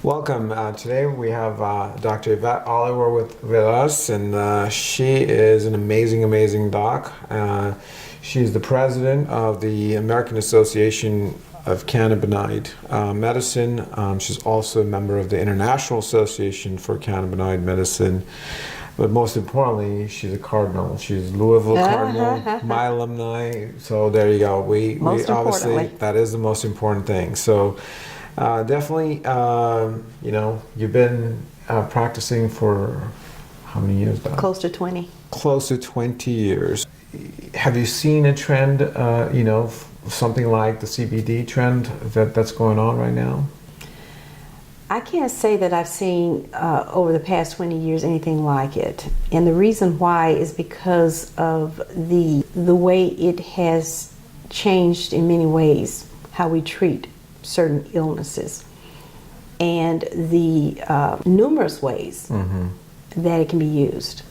Welcome. Today we have Dr. Yvette Oliver with us, and she is an amazing doc. She's the president of the American Association of Cannabinoid Medicine. She's also a member of the International Association for Cannabinoid Medicine. But most importantly, she's a Cardinal. She's Louisville Cardinal, my alumni. So there you go. We obviously, that is the most important thing. So definitely, you've been practicing for how many years now? Close to 20. Close to 20 years. Have you seen a trend, something like the CBD trend that's going on right now? I can't say that I've seen over the past 20 years anything like it. And the reason why is because of the way it has changed in many ways how we treat certain illnesses and the numerous ways that it can be used.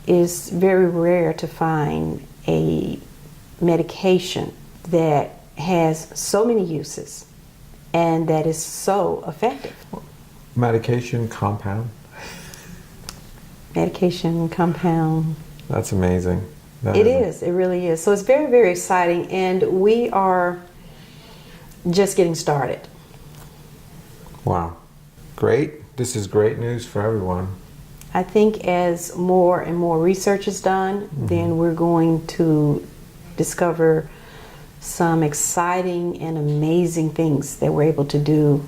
It's very rare to find a medication that has so many uses and that is so effective. Medication compound? Medication compound. That's amazing. It is. It really is. So it's very exciting, and we are just getting started. Wow. Great. This is great news for everyone. I think as more and more research is done, then we're going to discover some exciting and amazing things that we're able to do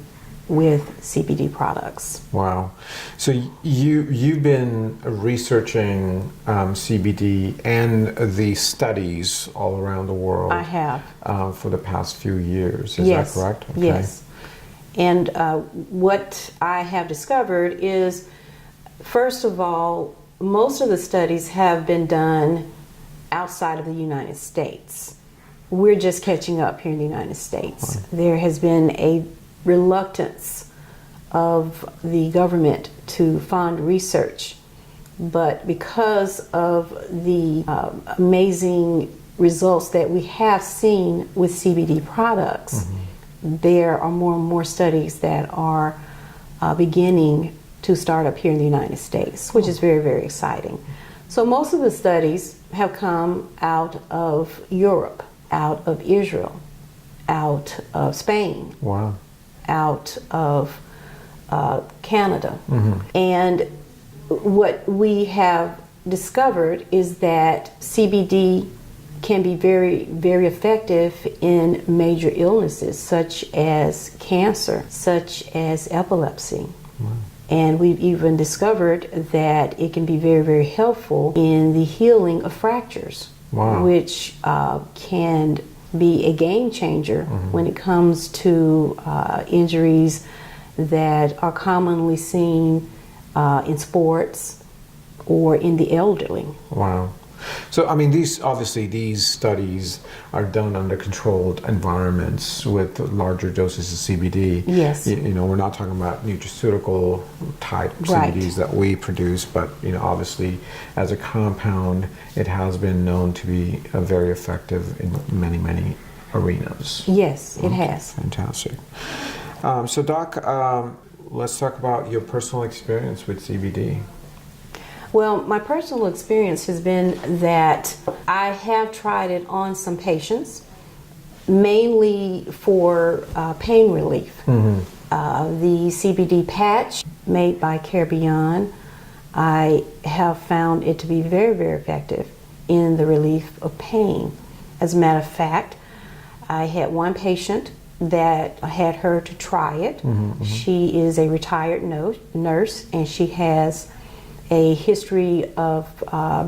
with CBD products. Wow. So you've been researching CBD and the studies all around the world. I have. For the past few years. Is Yes. that correct? Okay. Yes. And what I have discovered is, first of all, most of the studies have been done outside of the United States. We're just catching up here in the United States. Wow. There has been a reluctance of the government to fund research, but because of the amazing results that we have seen with CBD products, there are more and more studies that are beginning to start up here in the United States, which is very exciting. So most of the studies have come out of Europe, out of Israel, out of Spain, Wow. out of Canada. And what we have discovered is that CBD can be very effective in major illnesses such as cancer, such as epilepsy. Wow. And we've even discovered that it can be very helpful in the healing of fractures. Wow. Which can be a game changer when it comes to injuries that are commonly seen in sports or in the elderly. Wow. So, I mean, these studies are done under controlled environments with larger doses of CBD. Yes. We're not talking about nutraceutical type Right. CBDs that we produce, but, obviously as a compound, it has been known to be very effective in many arenas. Yes, it has. Fantastic. So, Doc, let's talk about your personal experience with CBD. Well, my personal experience has been that I have tried it on some patients, mainly for pain relief. The CBD patch made by Care Beyond, I have found it to be very effective in the relief of pain. As a matter of fact, I had one patient that I had her to try it. She is a retired nurse, and she has a history of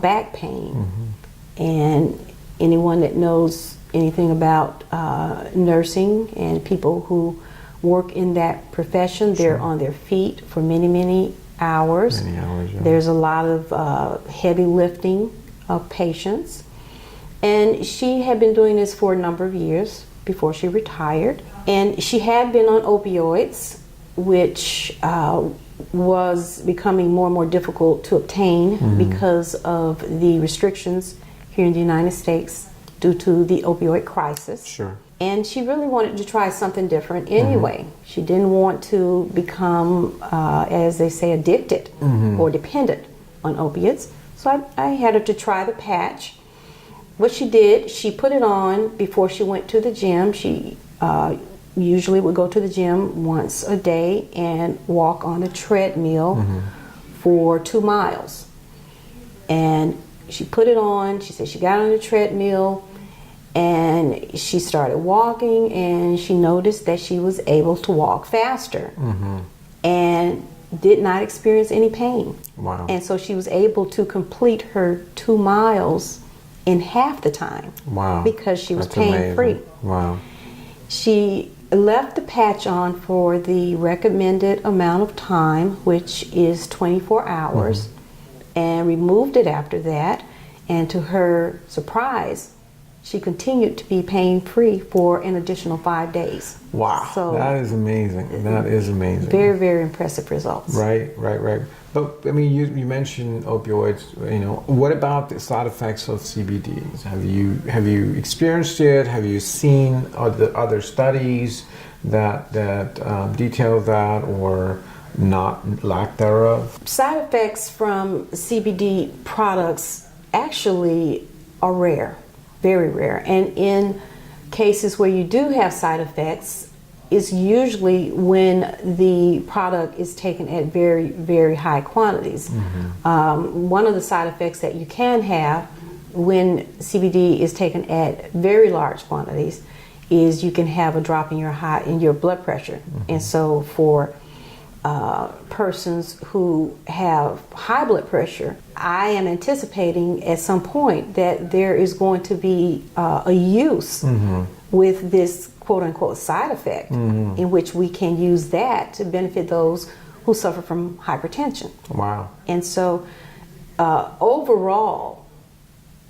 back pain. And anyone that knows anything about nursing and people who work in that profession, they're on their feet for many hours. Many hours, yeah. There's a lot of heavy lifting of patients. And she had been doing this for a number of years before she retired. And she had been on opioids, which was becoming more and more difficult to obtain because of the restrictions here in the United States due to the opioid crisis. Sure. And she really wanted to try something different anyway. She didn't want to become, as they say, addicted or dependent on opiates. So I had her to try the patch. What she did, she put it on before she went to the gym. She usually would go to the gym once a day and walk on a treadmill for 2 miles. And she put it on. She said she got on the treadmill and she started walking, and she noticed that she was able to walk faster and did not experience any pain. Wow. And so she was able to complete her 2 miles in half the time. Wow. Because she was That's pain-free. amazing. Wow. She left the patch on for the recommended amount of time, which is 24 hours, and removed it after that. And to her surprise, she continued to be pain-free for an additional 5 days. Wow. So that is amazing. That is amazing. very, very impressive results. Right. But I mean, you mentioned opioids. You know, what about the side effects of CBDs? Have you experienced it? Have you seen other studies that detail that, or not, lack thereof? Side effects from CBD products actually are rare, very rare. And in cases where you do have side effects, is usually when the product is taken at very, very high quantities. One of the side effects that you can have when CBD is taken at very large quantities is you can have a drop in your blood pressure. And so for persons who have high blood pressure, I am anticipating at some point that there is going to be a use with this quote-unquote side effect, in which we can use that to benefit those who suffer from hypertension. Wow. And so overall,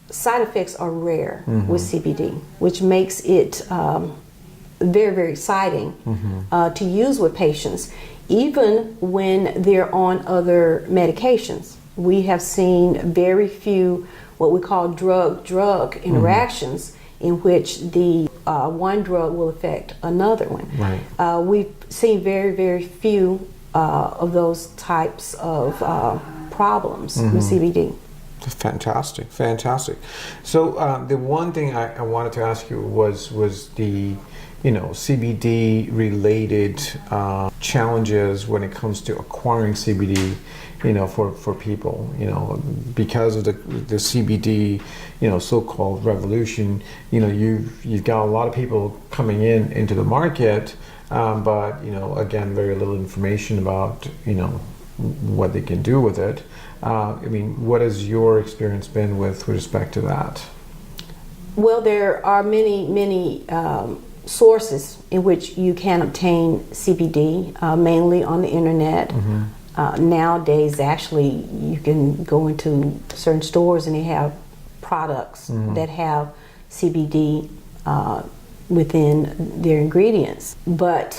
side effects are rare with CBD, which makes it very, very exciting to use with patients, even when they're on other medications. We have seen very few what we call drug-drug interactions, in which the one drug will affect another one. Right. We've seen very, very few of those types of problems with CBD. Fantastic. So the one thing I wanted to ask you was the CBD related challenges when it comes to acquiring CBD, for people, because of the CBD, so-called revolution, you've got a lot of people coming into the market, but again, very little information about what they can do with it. I mean, what has your experience been with respect to that? Well, there are many sources in which you can obtain CBD, mainly on the internet. Nowadays, actually, you can go into certain stores and they have products that have CBD within their ingredients. But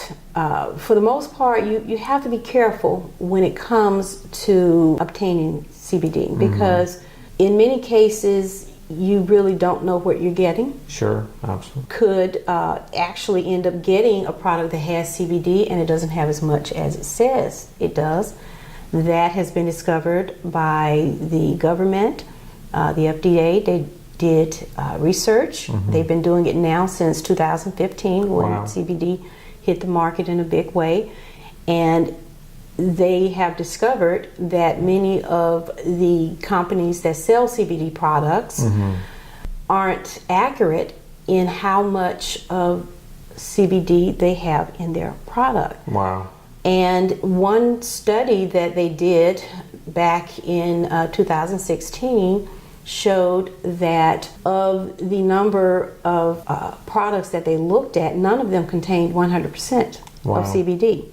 for the most part, you have to be careful when it comes to obtaining CBD, because in many cases, you really don't know what you're getting. Sure, absolutely. Could actually end up getting a product that has CBD and it doesn't have as much as it says it does. That has been discovered by the government, the FDA. They did research. They've been doing it now since 2015 when CBD hit the market in a big way. And they have discovered that many of the companies that sell CBD products aren't accurate in how much of CBD they have in their product. Wow. And one study that they did back in 2016 showed that of the number of products that they looked at, none of them contained 100% of CBD.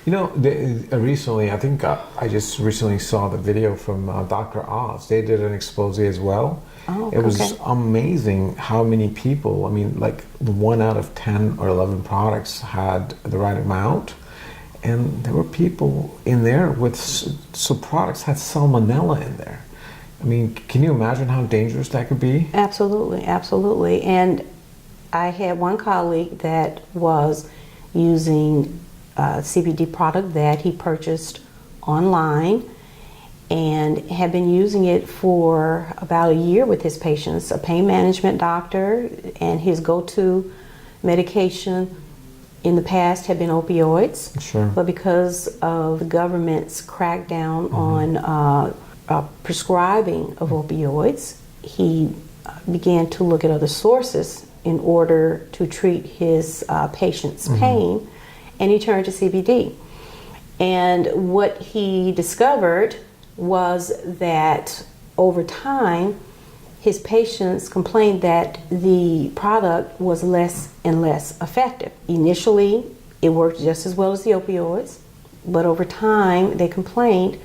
Recently, I think I just recently saw the video from Dr. Oz. They did an expose as well. Oh, it was amazing how many people, I mean, like 1 out of 10 or 11 products had the right amount. And there were people in there with, so products had salmonella in there. I mean, can you imagine how dangerous that could be? Absolutely. And I had one colleague that was using a CBD product that he purchased online and had been using it for about a year with his patients, a pain management doctor, and his go-to medication in the past had been opioids. Sure. But because of the government's crackdown on prescribing of opioids, he began to look at other sources in order to treat his patient's pain, and he turned to CBD. And what he discovered was that over time, his patients complained that the product was less and less effective. Initially, it worked just as well as the opioids, but over time, they complained,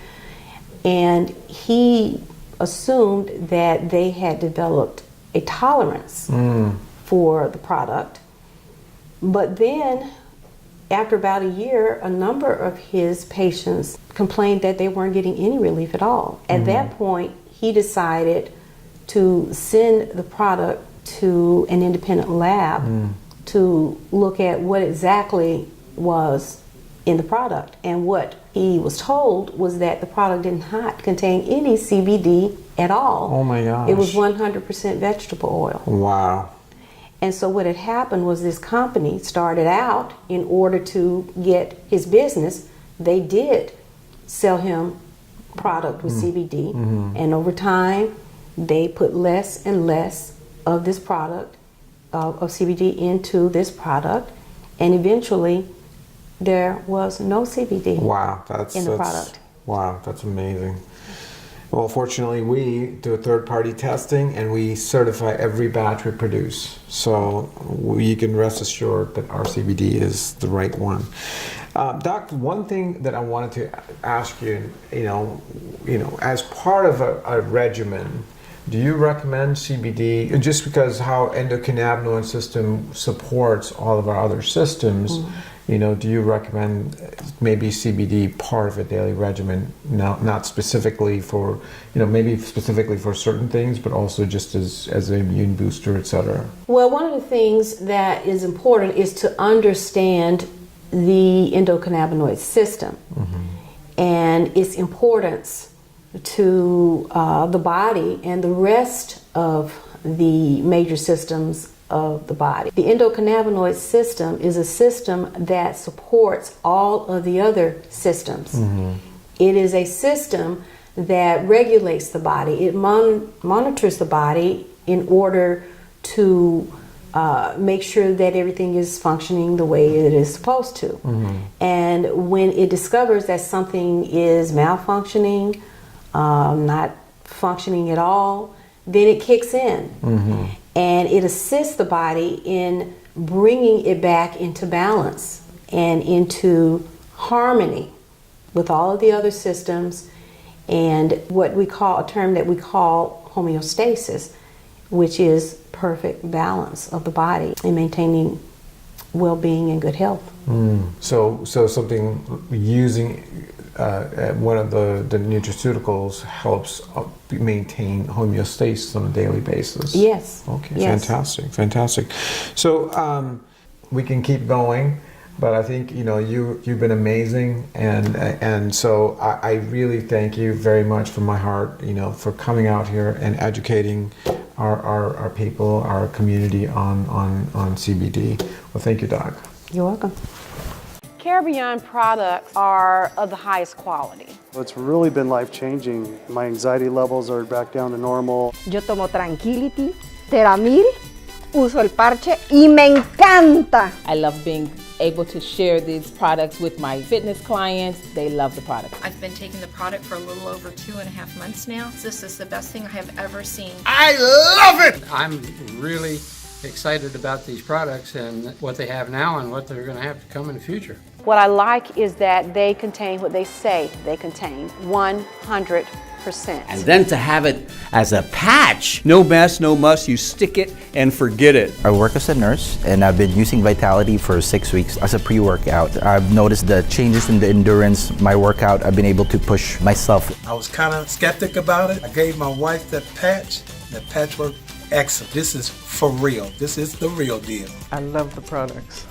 and he assumed that they had developed a tolerance for the product. But then, after about a year, a number of his patients complained that they weren't getting any relief at all. At that point, he decided to send the product to an independent lab to look at what exactly was in the product. And what he was told was that the product did not contain any CBD at all. Oh my gosh. It was 100% vegetable oil. Wow. And so what had happened was this company started out, in order to get his business, they did sell him product with CBD. And over time, they put less and less of this product, of CBD into this product. And eventually, there was no CBD in the product. Wow, that's amazing. Well, fortunately, we do a third-party testing and we certify every batch we produce. So you can rest assured that our CBD is the right one. Doc, one thing that I wanted to ask you, as part of a regimen, do you recommend CBD, just because how endocannabinoid system supports all of our other systems? Do you recommend maybe CBD part of a daily regimen, not specifically for, maybe specifically for certain things, but also just as an immune booster, etc.? Well, one of the things that is important is to understand the endocannabinoid system and its importance to the body and the rest of the major systems of the body. The endocannabinoid system is a system that supports all of the other systems. It is a system that regulates the body. It monitors the body in order to make sure that everything is functioning the way it is supposed to. And when it discovers that something is malfunctioning, not functioning at all, then it kicks in. And it assists the body in bringing it back into balance and into harmony with all of the other systems, and what we call, a term that we call homeostasis, which is perfect balance of the body and maintaining well-being and good health. So something using one of the nutraceuticals helps maintain homeostasis on a daily basis. Yes. Okay. Yes. Fantastic. So we can keep going, but I think you've been amazing, and so I really thank you very much from my heart, for coming out here and educating our people, our community on CBD. Well, thank you, Doc. You're welcome. Care Beyond products are of the highest quality. It's really been life-changing. My anxiety levels are back down to normal. Yo tomo Tranquility, Teramil, uso el parche y me encanta. I love being able to share these products with my fitness clients. They love the product. I've been taking the product for a little over 2.5 months now. This is the best thing I have ever seen. I love it! I'm really excited about these products and what they have now and what they're going to have to come in the future. What I like is that they contain what they say they contain, 100%. And then to have it as a patch. No mess, no muss, you stick it and forget it. I work as a nurse and I've been using Vitality for 6 weeks as a pre-workout. I've noticed the changes in the endurance, my workout, I've been able to push myself. I was kind of skeptic about it. I gave my wife that patch worked excellent. This is for real. This is the real deal. I love the products.